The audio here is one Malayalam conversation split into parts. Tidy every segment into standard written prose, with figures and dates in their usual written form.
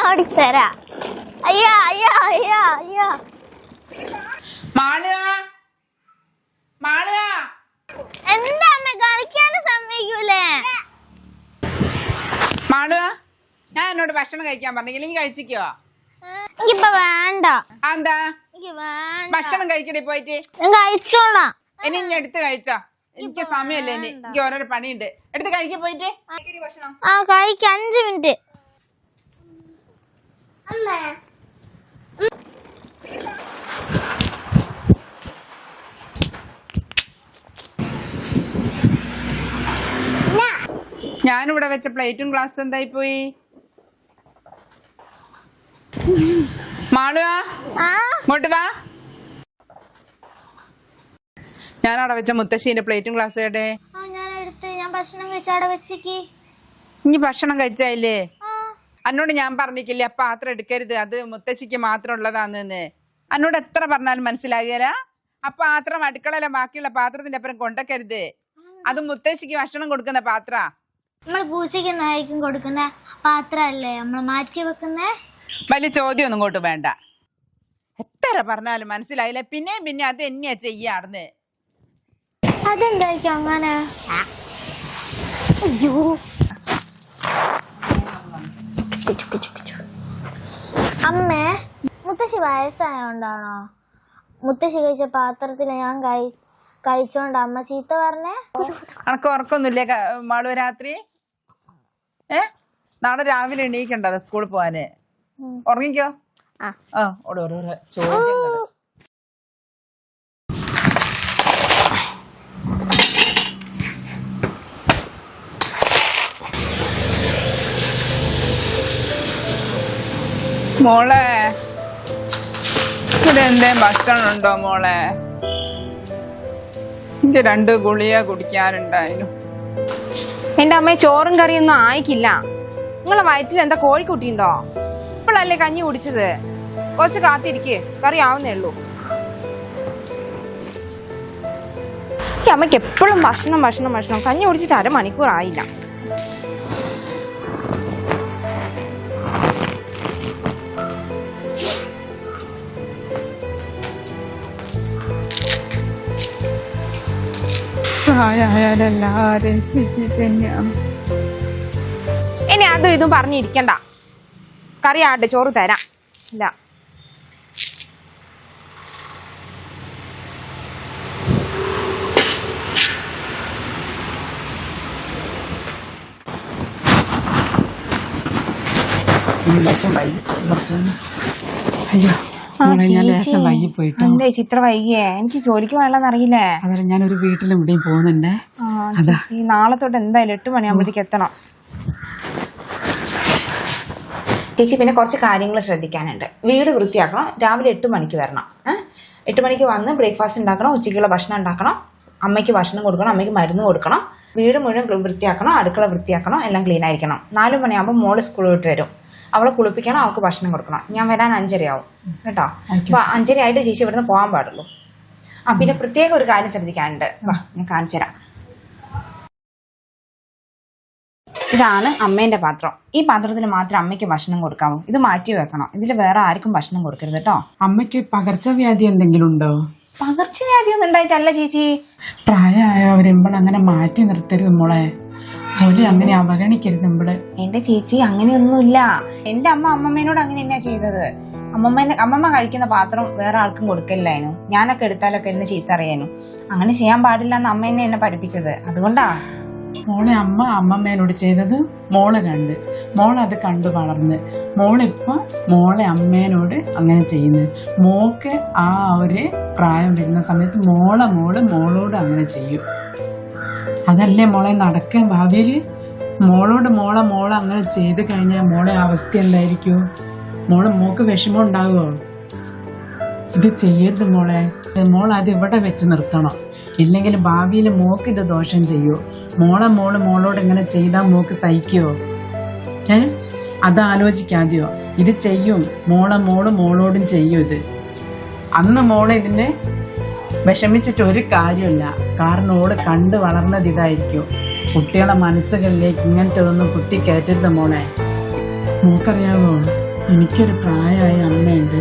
ഓടിച്ചേരാ. അയ്യാ അയ്യാ അയ്യാ അയ്യാ. എന്താ അമ്മ കളിക്കാനും സമ്മതിക്കൂലേ? ഞാൻ എന്നോട് ഭക്ഷണം കഴിക്കാൻ പറഞ്ഞെങ്കിൽ നീ കഴിച്ചിക്കോ? എനിക്കിപ്പൊ വേണ്ട. എന്താ എനിക്ക് വേണ്ട. ഭക്ഷണം കഴിക്കണേ പോയിട്ട്? ഞാൻ കഴിച്ചോളാം. ഇനി ഇനി എടുത്ത് കഴിച്ചോ. എനിക്ക് സമയമല്ലേ, എനിക്ക് ഓരോരോ പണിയുണ്ട്. എടുത്ത് കഴിക്കാൻ പോയിട്ട്. ആ കഴിക്ക 5 മിനിറ്റ്. ഞാനിവിടെ വെച്ച പ്ലേറ്റും ഗ്ലാസ് എന്തായി പോയി? മാളുവാ, ഇങ്ങോട്ട് വാ. ഞാനവിടെ വെച്ച മുത്തശ്ശീന്റെ പ്ലേറ്റും ഗ്ലാസ് കേട്ടെ. ഞാൻ ഭക്ഷണം കഴിച്ചവിടെ വെച്ചേക്ക്. ഇനി ഭക്ഷണം കഴിച്ചായില്ലേ? എന്നോട് ഞാൻ പറഞ്ഞിട്ടില്ലേ പാത്രം എടുക്കരുത്, അത് മുത്തശ്ശിക്ക് മാത്രം ഉള്ളതാന്ന്. എന്നോട് എത്ര പറഞ്ഞാലും മനസ്സിലാകുകയില്ല. ആ പാത്രം അടുക്കളയിലെ ബാക്കിയുള്ള പാത്രത്തിന്റെ അപ്പുറം കൊണ്ടക്കരുത്. അത് മുത്തശ്ശിക്ക് ഭക്ഷണം കൊടുക്കുന്ന പാത്ര. നമ്മൾ പൂച്ചയ്ക്ക് നായ്ക്കും കൊടുക്കുന്ന പാത്രല്ലേ നമ്മൾ മാറ്റി വെക്കുന്നേ. വലിയ ചോദ്യം ഒന്നും ഇങ്ങോട്ട് വേണ്ട. എത്ര പറഞ്ഞാലും മനസ്സിലായില്ല. പിന്നെയും പിന്നെ അത് തന്നെയാ ചെയ്യാറുന്ന്. അതെന്തായിരിക്കും അങ്ങനെ? അയ്യോ, അമ്മേ മുത്തശ്ശി വയസ്സായോണ്ടാണോ മുത്തശ്ശി കഴിച്ച പാത്രത്തില് ഞാൻ കഴിച്ചോണ്ട് അമ്മ ചീത്ത പറഞ്ഞേ? അനക്ക് ഉറക്കൊന്നുമില്ലേ മാളു രാത്രി? നാളെ രാവിലെ എണീക്കണ്ടത് സ്കൂളിൽ പോവാന്. ഉറങ്ങിക്കോ. ഓരോരോ ചോദ്യം. മോളെ ഇവിടെ എന്തേലും ഭക്ഷണം ഉണ്ടോ മോളെ? എനിക്ക് 2 ഗുളിക കുടിക്കാനുണ്ടായിരുന്നു. എന്റെ അമ്മ ചോറും കറിയൊന്നും ആയിക്കില്ല. നിങ്ങളെ വയറ്റിൽ എന്താ കോഴിക്കുട്ടിയുണ്ടോ? ഇപ്പോഴല്ലേ കഞ്ഞി കുടിച്ചത്. കുറച്ച് കാത്തിരിക്കേ, കറി ആവുന്നേ ഉള്ളൂ. ഈ അമ്മയ്ക്ക് എപ്പോഴും ഭക്ഷണം ഭക്ഷണം ഭക്ഷണം. കഞ്ഞി കുടിച്ചിട്ട് 1/2 മണിക്കൂർ ആയില്ല. ഇനി അതും ഇതും പറഞ്ഞിരിക്കണ്ട. കറി ആട്ടെ, ചോറ് തരാം. ഇല്ല എന്താ ചിത്ര വൈകിയേ? എനിക്ക് ജോലിക്ക് വേണമെന്ന് അറിയില്ലേ? ഞാനൊരു വീട്ടിലും ഇവിടെയും പോകുന്നുണ്ട്. നാളെ തൊട്ട് എന്തായാലും 8 മണിയാകുമ്പോഴത്തേക്ക് എത്തണം ചേച്ചി. പിന്നെ കുറച്ച് കാര്യങ്ങൾ ശ്രദ്ധിക്കാനുണ്ട്. വീട് വൃത്തിയാക്കണം. രാവിലെ 8 മണിക്ക് വരണം. 8 മണിക്ക് വന്ന് ബ്രേക്ക്ഫാസ്റ്റ് ഉണ്ടാക്കണം, ഉച്ചയ്ക്കുള്ള ഭക്ഷണം ഉണ്ടാക്കണം, അമ്മയ്ക്ക് ഭക്ഷണം കൊടുക്കണം, അമ്മയ്ക്ക് മരുന്ന് കൊടുക്കണം, വീട് മുഴുവൻ വൃത്തിയാക്കണം, അടുക്കള വൃത്തിയാക്കണം, എല്ലാം ക്ലീൻ ആയിരിക്കണം. 4 മണിയാകുമ്പോൾ മോള് സ്കൂൾ വിട്ട് വരും. അവളെ കുളിപ്പിക്കണം, അവൾക്ക് ഭക്ഷണം കൊടുക്കണം. ഞാൻ വരാൻ 5:30 ആവും കേട്ടോ. അപ്പൊ 5:30 ആയിട്ട് ചേച്ചി ഇവിടുന്ന് പോകാൻ പാടുള്ളൂ. പിന്നെ പ്രത്യേക ഒരു കാര്യം ശ്രദ്ധിക്കാനുണ്ട്. വാ, ഞാൻ കാണിച്ചു തരാം. ഇതാണ് അമ്മേന്റെ പാത്രം. ഈ പാത്രത്തിൽ മാത്രം അമ്മയ്ക്ക് ഭക്ഷണം കൊടുക്കാവൂ. ഇത് മാറ്റി വെക്കണം. ഇതിൽ വേറെ ആർക്കും ഭക്ഷണം കൊടുക്കരുത് കേട്ടോ. അമ്മയ്ക്ക് പകർച്ചവ്യാധി എന്തെങ്കിലും ഉണ്ടോ? പകർച്ചവ്യാധി ഒന്നും ഉണ്ടായിട്ടല്ല ചേച്ചി. പ്രായമായവരെമ്പോൾ അങ്ങനെ മാറ്റി നിർത്തരുത് മോളെ. അങ്ങനെ അവഗണിക്കരുത് നമ്മള്. എന്റെ ചേച്ചി അങ്ങനെയൊന്നുമില്ല. എന്റെ അമ്മമ്മേനോട് അങ്ങനെ തന്നെയാ ചെയ്തത്. അമ്മമ്മ കഴിക്കുന്ന പാത്രം വേറെ ആൾക്കും കൊടുക്കില്ലായിരുന്നു. ഞാനൊക്കെ എടുത്താലൊക്കെ എന്നെ ചീത്ത അറിയാനും. അങ്ങനെ ചെയ്യാൻ പാടില്ല എന്ന് അമ്മ എന്നെ പഠിപ്പിച്ചത്. അതുകൊണ്ടാ മോളെ അമ്മമ്മേനോട് ചെയ്തത് മോള് കണ്ട്, മോളത് കണ്ടു വളർന്ന്, മോളിപ്പോ മോളെ അമ്മേനോട് അങ്ങനെ ചെയ്യുന്നു. മോക്ക് ആ ഒരു പ്രായം വരുന്ന സമയത്ത് മോളോട് അങ്ങനെ ചെയ്യും. അതല്ലേ മോളെ നടക്കാൻ ഭാവിയില്? മോളോട് മോളെ അങ്ങനെ ചെയ്ത് കഴിഞ്ഞാൽ മോളെ അവസ്ഥ എന്തായിരിക്കും? മോക്ക് വിഷമം ഉണ്ടാകുമോ? ഇത് ചെയ്യരുത് മോളെ. അത് ഇവിടെ വെച്ച് നിർത്തണം. ഇല്ലെങ്കിൽ ഭാവിയിൽ മോക്ക് ഇത് ദോഷം ചെയ്യൂ. മോളോട് ഇങ്ങനെ ചെയ്താൽ മോക്ക് സഹിക്കുവോ? അത് ആലോചിക്കാതെയോ? ഇത് ചെയ്യും. മോളോടും ചെയ്യും. ഇത് അന്ന് മോളെ ഇതിനെ വിഷമിച്ചിട്ട് ഒരു കാര്യമില്ല. കാരണം ഓട് കണ്ട് വളർന്നത് ഇതായിരിക്കും. കുട്ടികളെ മനസ്സുകളിലേക്ക് ഇങ്ങനത്തെ ഒന്നും കുത്തി കയറ്റരുത് മോളെ. മോക്കറിയാവോ, എനിക്കൊരു പ്രായമായ അമ്മയുണ്ട്.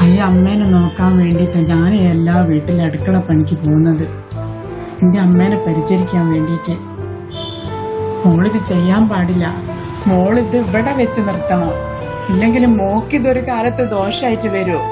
ഈ അമ്മേനെ നോക്കാൻ വേണ്ടിയിട്ട് ഞാൻ എല്ലാ വീട്ടിലെ അടുക്കള പണിക്ക് പോകുന്നത്. എൻ്റെ അമ്മേനെ പരിചരിക്കാൻ വേണ്ടിയിട്ട്. മോളിത് ചെയ്യാൻ പാടില്ല. മോളിത് ഇവിടെ വെച്ച് നിർത്തണം. ഇല്ലെങ്കിൽ മോക്കിതൊരു കാലത്ത് ദോഷമായിട്ട് വരുമോ?